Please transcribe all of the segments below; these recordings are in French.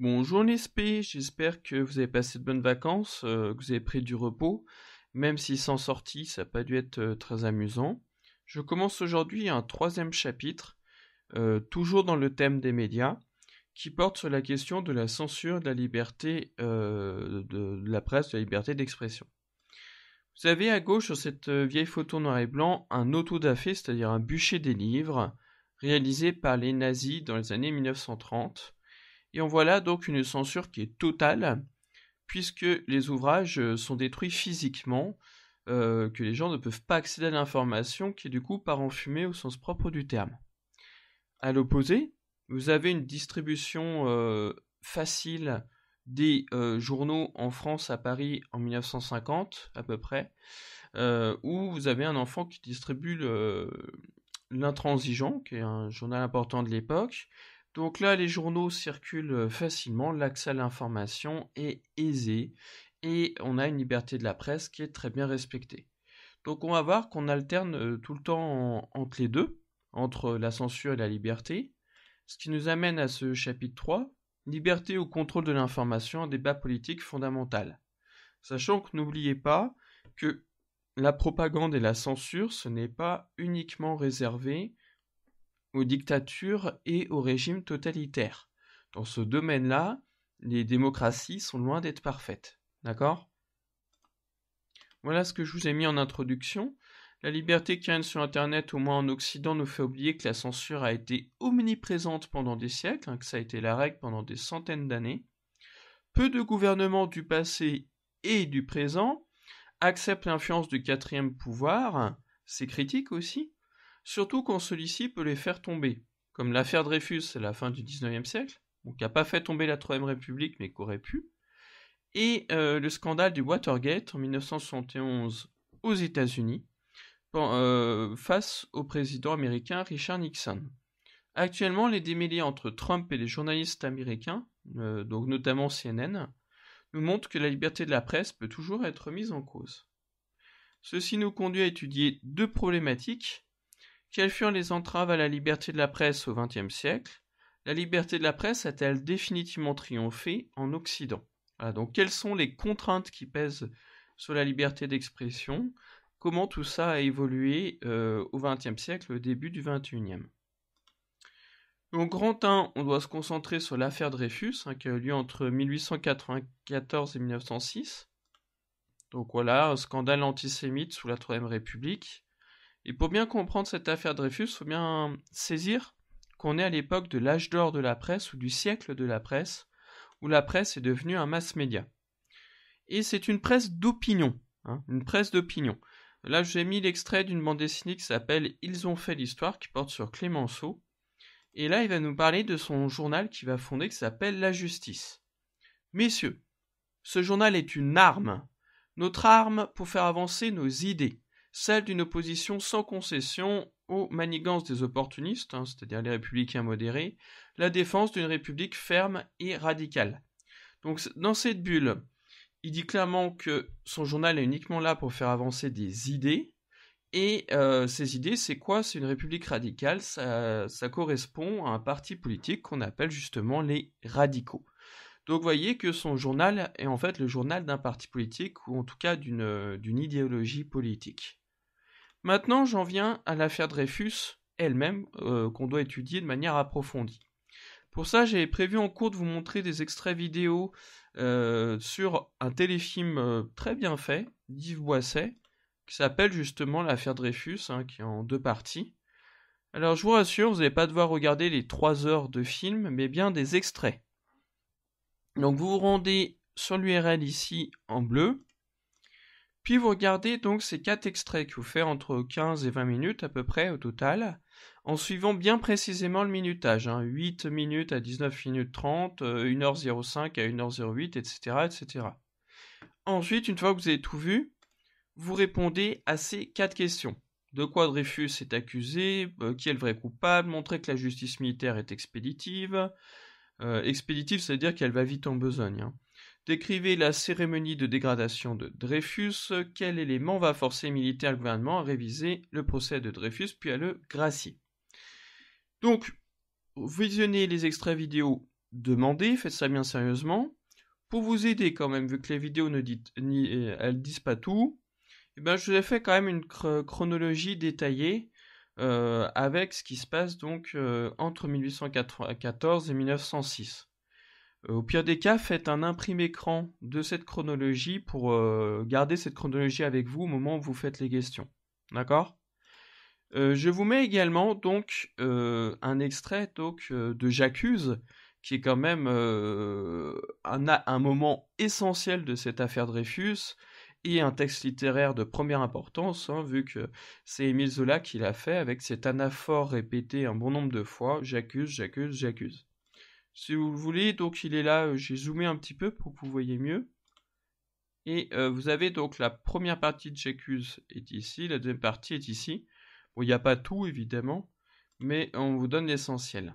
Bonjour les spé, j'espère que vous avez passé de bonnes vacances, que vous avez pris du repos, même si sans sortie, ça n'a pas dû être très amusant. Je commence aujourd'hui un troisième chapitre, toujours dans le thème des médias, qui porte sur la question de la censure de la liberté de la presse, de la liberté d'expression. Vous avez à gauche sur cette vieille photo noir et blanc un autodafé, c'est-à-dire un bûcher des livres, réalisé par les nazis dans les années 1930. Et on voit là donc une censure qui est totale, puisque les ouvrages sont détruits physiquement, que les gens ne peuvent pas accéder à l'information, qui du coup part en fumée au sens propre du terme. À l'opposé, vous avez une distribution facile des journaux en France à Paris en 1950 à peu près, où vous avez un enfant qui distribue l'Intransigeant, qui est un journal important de l'époque. Donc là, les journaux circulent facilement, l'accès à l'information est aisé et on a une liberté de la presse qui est très bien respectée. Donc on va voir qu'on alterne tout le temps entre les deux, entre la censure et la liberté, ce qui nous amène à ce chapitre 3, liberté ou contrôle de l'information, un débat politique fondamental. Sachant que n'oubliez pas que la propagande et la censure, ce n'est pas uniquement réservé aux dictatures et aux régimes totalitaires. Dans ce domaine-là, les démocraties sont loin d'être parfaites. D'accord ? Voilà ce que je vous ai mis en introduction. La liberté qui règne sur Internet, au moins en Occident, nous fait oublier que la censure a été omniprésente pendant des siècles, que ça a été la règle pendant des centaines d'années. Peu de gouvernements du passé et du présent acceptent l'influence du quatrième pouvoir, c'est critique aussi, surtout quand celui-ci peut les faire tomber, comme l'affaire Dreyfus à la fin du 19e siècle, qui n'a pas fait tomber la Troisième République mais qui aurait pu, et le scandale du Watergate en 1971 aux États-Unis, face au président américain Richard Nixon. Actuellement, les démêlés entre Trump et les journalistes américains, donc notamment CNN, nous montrent que la liberté de la presse peut toujours être mise en cause. Ceci nous conduit à étudier deux problématiques. Quelles furent les entraves à la liberté de la presse au XXe siècle ? La liberté de la presse a-t-elle définitivement triomphé en Occident ? Voilà, donc quelles sont les contraintes qui pèsent sur la liberté d'expression ? Comment tout ça a évolué au XXe siècle, au début du XXIe ? Donc grand 1, on doit se concentrer sur l'affaire Dreyfus, qui a eu lieu entre 1894 et 1906. Donc voilà, un scandale antisémite sous la Troisième République. Et pour bien comprendre cette affaire Dreyfus, il faut bien saisir qu'on est à l'époque de l'âge d'or de la presse ou du siècle de la presse, où la presse est devenue un mass média. Et c'est une presse d'opinion, une presse d'opinion. Là, j'ai mis l'extrait d'une bande dessinée qui s'appelle « Ils ont fait l'histoire » qui porte sur Clémenceau. Et là, il va nous parler de son journal qu'il va fonder qui s'appelle « La Justice ». Messieurs, ce journal est une arme. Notre arme pour faire avancer nos idées. Celle d'une opposition sans concession aux manigances des opportunistes, c'est-à-dire les républicains modérés, la défense d'une république ferme et radicale. Donc dans cette bulle, il dit clairement que son journal est uniquement là pour faire avancer des idées, et ces idées, c'est quoi ? C'est une république radicale, ça correspond à un parti politique qu'on appelle justement les radicaux. Donc vous voyez que son journal est en fait le journal d'un parti politique, ou en tout cas d'une idéologie politique. Maintenant, j'en viens à l'affaire Dreyfus elle-même, qu'on doit étudier de manière approfondie. Pour ça, j'avais prévu en cours de vous montrer des extraits vidéo sur un téléfilm très bien fait, d'Yves Boisset, qui s'appelle justement l'affaire Dreyfus, qui est en 2 parties. Alors je vous rassure, vous n'allez pas devoir regarder les 3 heures de film, mais bien des extraits. Donc vous vous rendez sur l'URL ici en bleu, puis vous regardez donc ces 4 extraits qui vous font entre 15 et 20 minutes à peu près au total, en suivant bien précisément le minutage, 8 minutes à 19 minutes 30, 1h05 à 1h08, etc., etc. Ensuite, une fois que vous avez tout vu, vous répondez à ces 4 questions. De quoi Dreyfus est accusé, qui est le vrai coupable, montrer que la justice militaire est expéditive. Expéditive, c'est-à-dire qu'elle va vite en besogne. Décrivez la cérémonie de dégradation de Dreyfus, quel élément va forcer les militaires et le gouvernement à réviser le procès de Dreyfus puis à le gracier. Donc, visionnez les extraits vidéo demandez, faites ça bien sérieusement. Pour vous aider quand même, vu que les vidéos elles disent pas tout, eh ben, je vous ai fait quand même une chronologie détaillée avec ce qui se passe donc entre 1894 et 1906. Au pire des cas, faites un imprimé écran de cette chronologie pour garder cette chronologie avec vous au moment où vous faites les questions. D'accord ? Je vous mets également donc un extrait donc, de J'accuse, qui est quand même un moment essentiel de cette affaire Dreyfus, et un texte littéraire de première importance, hein, vu que c'est Émile Zola qui l'a fait avec cet anaphore répété un bon nombre de fois, j'accuse, j'accuse, j'accuse. Si vous le voulez, donc il est là, j'ai zoomé un petit peu pour que vous voyez mieux. Et vous avez donc la première partie de j'accuse est ici, la deuxième partie est ici. Bon, il n'y a pas tout évidemment, mais on vous donne l'essentiel.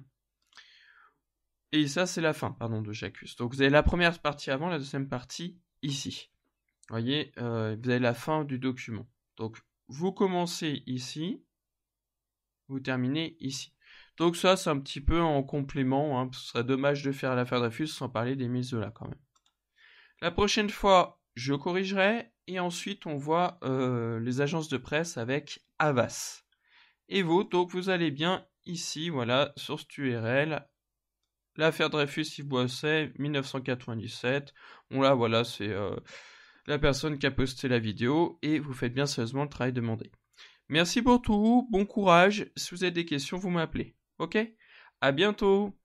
Et ça, c'est la fin, pardon, de j'accuse. Donc vous avez la première partie avant, la deuxième partie ici. Vous voyez, vous avez la fin du document. Donc vous commencez ici, vous terminez ici. Donc ça, c'est un petit peu en complément, hein, ce serait dommage de faire l'affaire Dreyfus sans parler des mises là quand même. La prochaine fois, je corrigerai, et ensuite on voit les agences de presse avec Havas. Et vous, donc vous allez bien ici, voilà, sur cette URL, l'affaire Dreyfus-Yves Boisset, 1997. Bon là, voilà, c'est la personne qui a posté la vidéo, et vous faites bien sérieusement le travail demandé. Merci pour tout, bon courage, si vous avez des questions, vous m'appelez. Ok ? À bientôt.